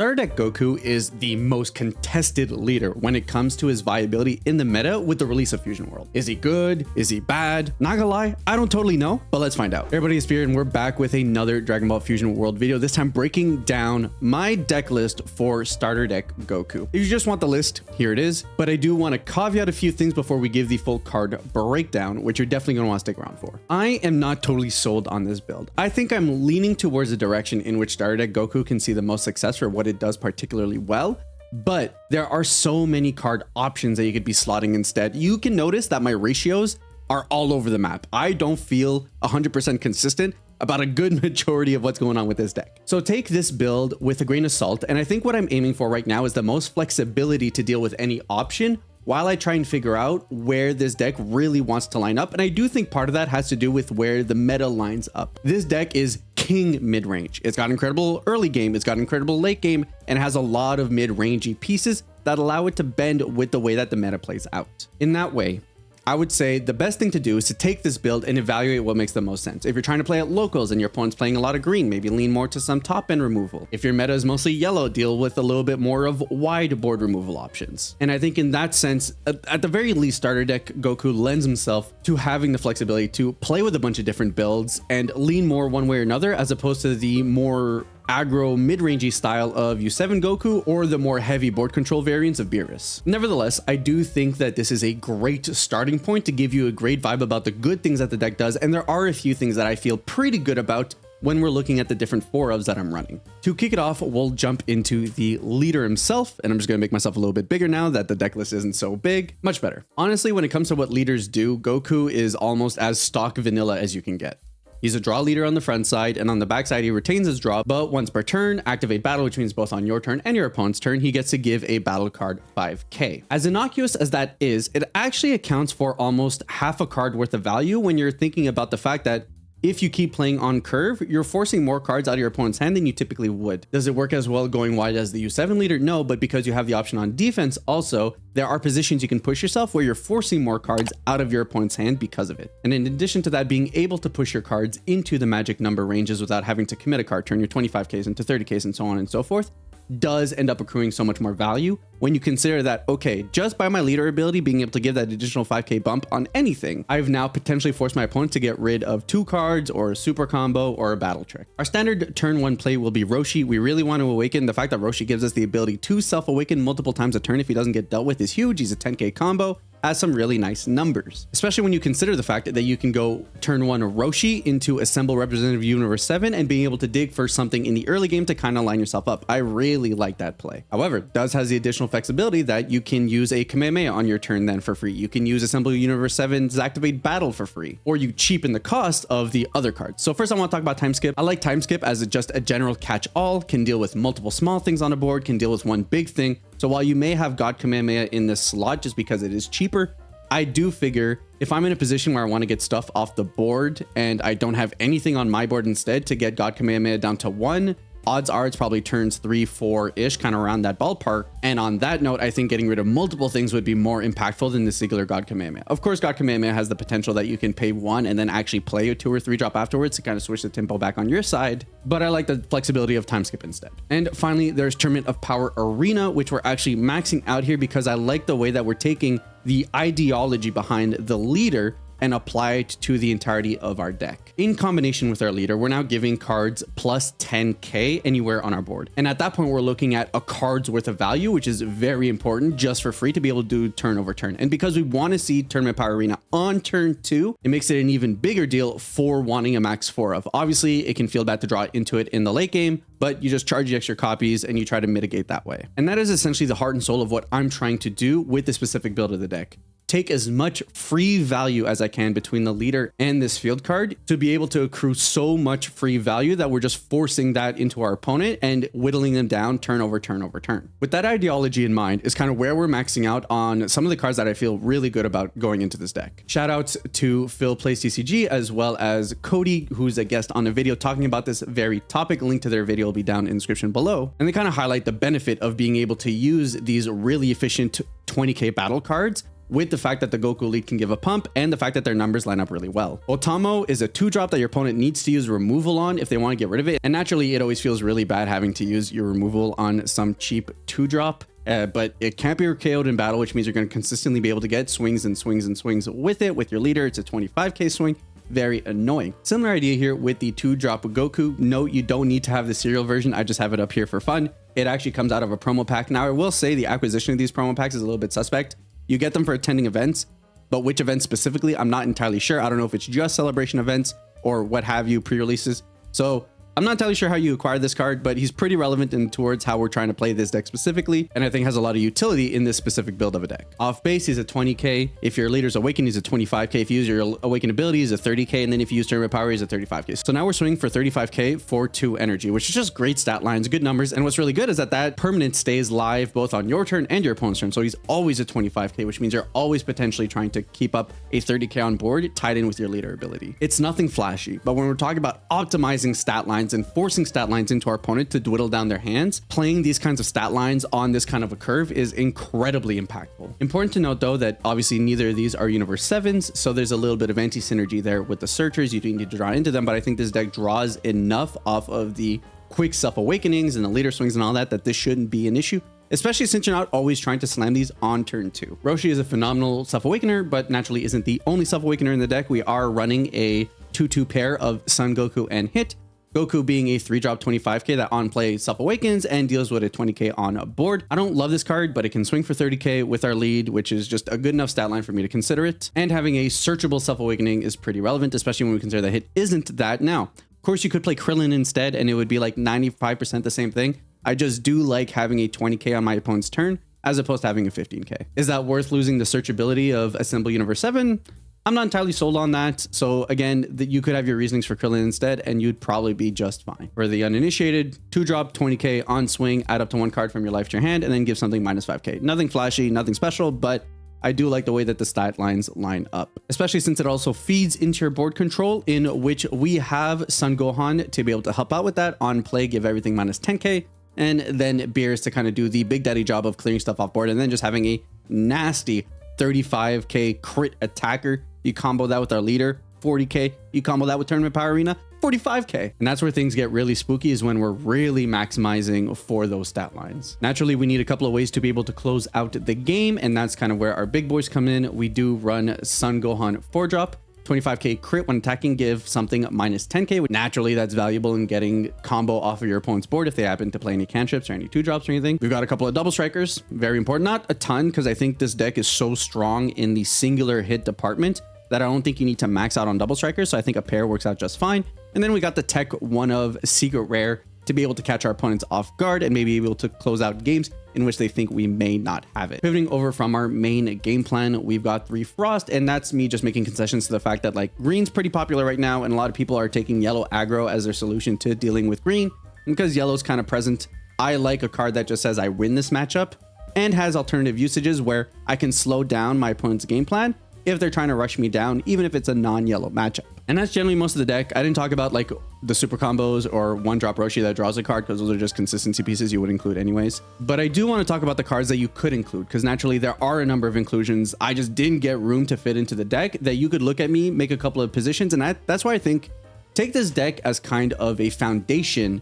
Starter Deck Goku is the most contested leader when it comes to his viability in the meta with the release of Fusion World. Is he good? Is he bad? Not gonna lie, I don't totally know, but let's find out. Everybody, it's Espira, and we're back with another Dragon Ball Fusion World video, this time breaking down my deck list for Starter Deck Goku. If you just want the list, here it is, but I do want to caveat a few things before we give the full card breakdown, which you're definitely going to want to stick around for. I am not totally sold on this build. I think I'm leaning towards the direction in which Starter Deck Goku can see the most success for what it does particularly well, but there are so many card options that you could be slotting instead. You can notice that my ratios are all over the map. I don't feel 100% consistent about a good majority of what's going on with this deck. So take this build with a grain of salt, and I think what I'm aiming for right now is the most flexibility to deal with any option while I try and figure out where this deck really wants to line up. And I do think part of that has to do with where the meta lines up. This deck is king mid-range. It's got incredible early game, it's got incredible late game, and has a lot of mid-rangey pieces that allow it to bend with the way that the meta plays out. In that way, I would say the best thing to do is to take this build and evaluate what makes the most sense. If you're trying to play at locals and your opponent's playing a lot of green, maybe lean more to some top end removal. If your meta is mostly yellow, deal with a little bit more of wide board removal options. And I think in that sense, at the very least, Starter Deck Goku lends himself to having the flexibility to play with a bunch of different builds and lean more one way or another, as opposed to the more aggro mid-rangey style of U7 Goku or the more heavy board control variants of Beerus. Nevertheless, I do think that this is a great starting point to give you a great vibe about the good things that the deck does, and there are a few things that I feel pretty good about when we're looking at the different 4-ofs that I'm running. To kick it off, we'll jump into the leader himself, and I'm just gonna make myself a little bit bigger now that the deck list isn't so big. Much better. Honestly, when it comes to what leaders do, Goku is almost as stock vanilla as you can get. He's a draw leader on the front side, and on the back side, he retains his draw, but once per turn, activate battle, which means both on your turn and your opponent's turn, he gets to give a battle card 5k. As innocuous as that is, it actually accounts for almost half a card worth of value when you're thinking about the fact that if you keep playing on curve, you're forcing more cards out of your opponent's hand than you typically would. Does it work as well going wide as the U7 leader? No, but because you have the option on defense also, there are positions you can push yourself where you're forcing more cards out of your opponent's hand because of it. And in addition to that, being able to push your cards into the magic number ranges without having to commit a card, turn your 25ks into 30ks and so on and so forth, does end up accruing so much more value when you consider that, okay, just by my leader ability being able to give that additional 5k bump on anything, I've now potentially forced my opponent to get rid of 2 cards or a super combo or a battle trick. Our standard turn 1 play will be Roshi. We really want to awaken. The fact that Roshi gives us the ability to self-awaken multiple times a turn if he doesn't get dealt with is huge. He's a 10k combo. Has some really nice numbers, especially when you consider the fact that you can go turn 1 Roshi into Assemble Representative Universe 7 and being able to dig for something in the early game to kind of line yourself up. I really like that play. However, it does has the additional flexibility that you can use a Kamehameha on your turn then for free. You can use Assemble Universe 7's Activate Battle for free, or you cheapen the cost of the other cards. So first I want to talk about Time Skip. I like Time Skip as just a general catch-all, can deal with multiple small things on a board, can deal with one big thing. So while you may have God Kamehameha in this slot just because it is cheaper, I do figure if I'm in a position where I want to get stuff off the board and I don't have anything on my board instead to get God Kamehameha down to 1, odds are it's probably turns 3, 4-ish, kind of around that ballpark. And on that note, I think getting rid of multiple things would be more impactful than the singular God Kamehameha. Of course, God Kamehameha has the potential that you can pay 1 and then actually play a 2 or 3 drop afterwards to kind of switch the tempo back on your side. But I like the flexibility of Time Skip instead. And finally, there's Tournament of Power Arena, which we're actually maxing out here because I like the way that we're taking the ideology behind the leader and apply it to the entirety of our deck. In combination with our leader, we're now giving cards plus 10k anywhere on our board. And at that point, we're looking at a card's worth of value, which is very important just for free to be able to do turn over turn. And because we want to see Tournament Power Arena on turn 2, it makes it an even bigger deal for wanting a max 4 of. Obviously, it can feel bad to draw into it in the late game, but you just charge the extra copies and you try to mitigate that way. And that is essentially the heart and soul of what I'm trying to do with the specific build of the deck. Take as much free value as I can between the leader and this field card to be able to accrue so much free value that we're just forcing that into our opponent and whittling them down turn over turn over turn. With that ideology in mind is kind of where we're maxing out on some of the cards that I feel really good about going into this deck. Shout outs to Phil Plays TCG as well as Cody, who's a guest on a video talking about this very topic. Link to their video will be down in the description below. And they kind of highlight the benefit of being able to use these really efficient 20k battle cards with the fact that the Goku lead can give a pump and the fact that their numbers line up really well. Otamo is a 2-drop that your opponent needs to use removal on if they want to get rid of it. And naturally, it always feels really bad having to use your removal on some cheap 2-drop. But it can't be KO'd in battle, which means you're going to consistently be able to get swings and swings and swings with it. With your leader, it's a 25k swing. Very annoying. Similar idea here with the 2-drop Goku. Note, you don't need to have the serial version. I just have it up here for fun. It actually comes out of a promo pack. Now, I will say the acquisition of these promo packs is a little bit suspect. You get them for attending events, but which events specifically, I'm not entirely sure. I don't know if it's just celebration events or what have you, pre-releases. So I'm not entirely sure how you acquire this card, but he's pretty relevant in towards how we're trying to play this deck specifically, and I think has a lot of utility in this specific build of a deck. Off base, he's a 20k. If your leader's Awaken, he's a 25k. If you use your Awaken ability, he's a 30k, and then if you use Tournament Power, he's a 35k. So now we're swinging for 35k for 2 energy, which is just great stat lines, good numbers, and what's really good is that that permanent stays live both on your turn and your opponent's turn, so he's always a 25k, which means you're always potentially trying to keep up a 30k on board tied in with your leader ability. It's nothing flashy, but when we're talking about optimizing stat lines and forcing stat lines into our opponent to dwindle down their hands, playing these kinds of stat lines on this kind of a curve is incredibly impactful. Important to note though that obviously neither of these are universe 7s, so there's a little bit of anti-synergy there with the searchers. You do need to draw into them, but I think this deck draws enough off of the quick self-awakenings and the leader swings and all that that this shouldn't be an issue, especially since you're not always trying to slam these on turn 2. Roshi is a phenomenal self-awakener, but naturally isn't the only self-awakener in the deck. We are running a 2-2 pair of Sun Goku and Hit. Goku being a 3-drop 25k that on play self-awakens and deals with a 20k on board. I don't love this card, but it can swing for 30k with our lead, which is just a good enough stat line for me to consider it. And having a searchable self-awakening is pretty relevant, especially when we consider that Hit isn't that. Now, of course, you could play Krillin instead, and it would be like 95% the same thing. I just do like having a 20k on my opponent's turn, as opposed to having a 15k. Is that worth losing the searchability of Assemble Universe 7? I'm not entirely sold on that. So again, you could have your reasonings for Krillin instead, and you'd probably be just fine. For the uninitiated, 2-drop 20k on swing, add up to 1 card from your life to your hand, and then give something minus 5k. Nothing flashy, nothing special, but I do like the way that the stat lines line up, especially since it also feeds into your board control, in which we have Son Gohan to be able to help out with that. On play, give everything minus 10k, and then Beers to kind of do the big daddy job of clearing stuff off board, and then just having a nasty 35k crit attacker. You combo that with our leader, 40k. You combo that with Tournament Power Arena, 45k. And that's where things get really spooky, is when we're really maximizing for those stat lines. Naturally, we need a couple of ways to be able to close out the game, and that's kind of where our big boys come in. We do run Son Gohan 4-drop. 25k crit when attacking, give something minus 10k. Naturally, that's valuable in getting combo off of your opponent's board if they happen to play any cantrips or any 2-drops or anything. We've got a couple of double strikers, very important. Not a ton, because I think this deck is so strong in the singular hit department that I don't think you need to max out on double strikers. So I think a pair works out just fine. And then we got the tech one of secret rare to be able to catch our opponents off guard and maybe able to close out games in which they think we may not have it. Pivoting over from our main game plan, we've got 3 Frost, and that's me just making concessions to the fact that like green's pretty popular right now, and a lot of people are taking yellow aggro as their solution to dealing with green. And because yellow's kind of present, I like a card that just says I win this matchup and has alternative usages where I can slow down my opponent's game plan if they're trying to rush me down, even if it's a non-yellow matchup. And that's generally most of the deck. I didn't talk about like the super combos or 1-drop Roshi that draws a card, because those are just consistency pieces you would include anyways. But I do want to talk about the cards that you could include, because naturally there are a number of inclusions. I just didn't get room to fit into the deck that you could look at me, make a couple of positions, and that's why I think take this deck as kind of a foundation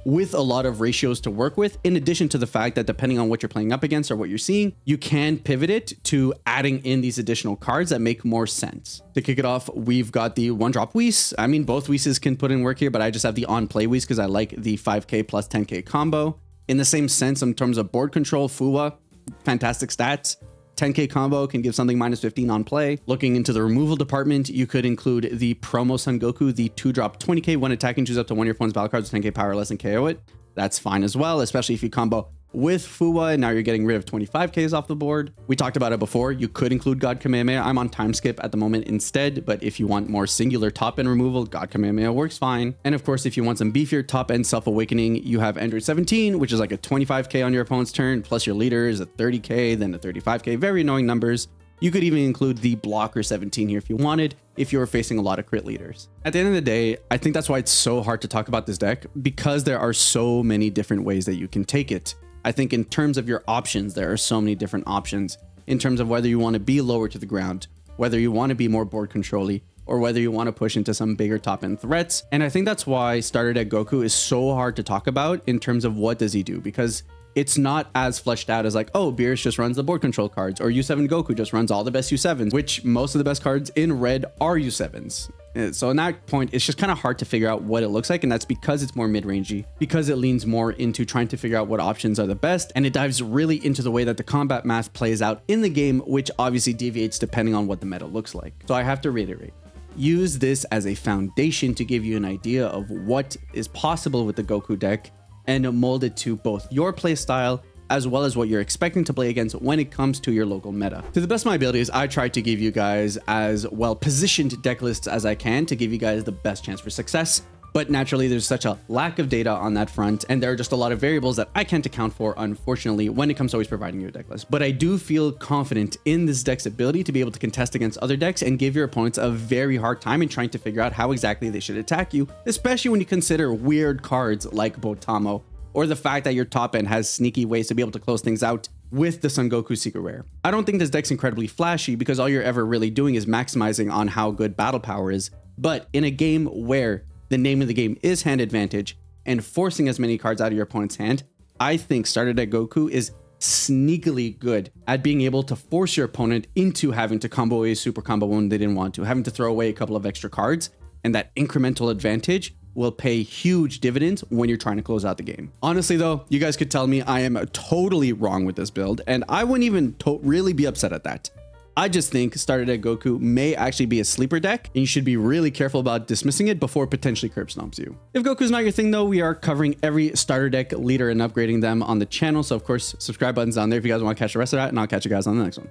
with a lot of ratios to work with, in addition to the fact that depending on what you're playing up against or what you're seeing, you can pivot it to adding in these additional cards that make more sense. To kick it off, we've got the 1-drop Whis. I mean, both Whis can put in work here, but I just have the on-play Whis because I like the 5k plus 10k combo. In the same sense, in terms of board control, Fuwa, fantastic stats. 10k combo can give something minus 15 on play. Looking into the removal department, you could include the promo Son Goku, the 2-drop 20k when attacking, choose up to one of your opponent's battle cards with 10k power less and KO it. That's fine as well, especially if you combo with Fuwa, and now you're getting rid of 25Ks off the board. We talked about it before. You could include God Kamehameha. I'm on time skip at the moment instead, but if you want more singular top end removal, God Kamehameha works fine. And of course, if you want some beefier top end self-awakening, you have Android 17, which is like a 25K on your opponent's turn, plus your leader is a 30K, then a 35K, very annoying numbers. You could even include the blocker 17 here if you wanted, if you're facing a lot of crit leaders. At the end of the day, I think that's why it's so hard to talk about this deck, because there are so many different ways that you can take it. I think in terms of your options, there are so many different options in terms of whether you want to be lower to the ground, whether you want to be more board control-y, or whether you want to push into some bigger top end threats. And I think that's why starter deck Goku is so hard to talk about in terms of what does he do, because it's not as fleshed out as like, oh, Beerus just runs the board control cards, or U7 Goku just runs all the best U7s, which most of the best cards in red are U7s. So in that point, it's just kind of hard to figure out what it looks like. And that's because it's more mid-rangey, because it leans more into trying to figure out what options are the best. And it dives really into the way that the combat math plays out in the game, which obviously deviates depending on what the meta looks like. So I have to reiterate, use this as a foundation to give you an idea of what is possible with the Goku deck and mold it to both your play style as well as what you're expecting to play against when it comes to your local meta. To the best of my abilities, I try to give you guys as well positioned deck lists as I can to give you guys the best chance for success. But naturally, there's such a lack of data on that front, and there are just a lot of variables that I can't account for, unfortunately, when it comes to always providing you a deck list. But I do feel confident in this deck's ability to be able to contest against other decks and give your opponents a very hard time in trying to figure out how exactly they should attack you, especially when you consider weird cards like Botamo, or the fact that your top end has sneaky ways to be able to close things out with the Son Goku Secret Rare. I don't think this deck's incredibly flashy because all you're ever really doing is maximizing on how good battle power is, but in a game where the name of the game is hand advantage and forcing as many cards out of your opponent's hand, I think starter deck Goku is sneakily good at being able to force your opponent into having to combo a super combo when they didn't want to, having to throw away a couple of extra cards, and that incremental advantage will pay huge dividends when you're trying to close out the game. Honestly though, you guys could tell me I am totally wrong with this build, and I wouldn't even really be upset at that. I just think starter deck Goku may actually be a sleeper deck, and you should be really careful about dismissing it before potentially curb stomps you. If Goku's not your thing though, we are covering every starter deck leader and upgrading them on the channel, so of course subscribe button's on there if you guys want to catch the rest of that, and I'll catch you guys on the next one.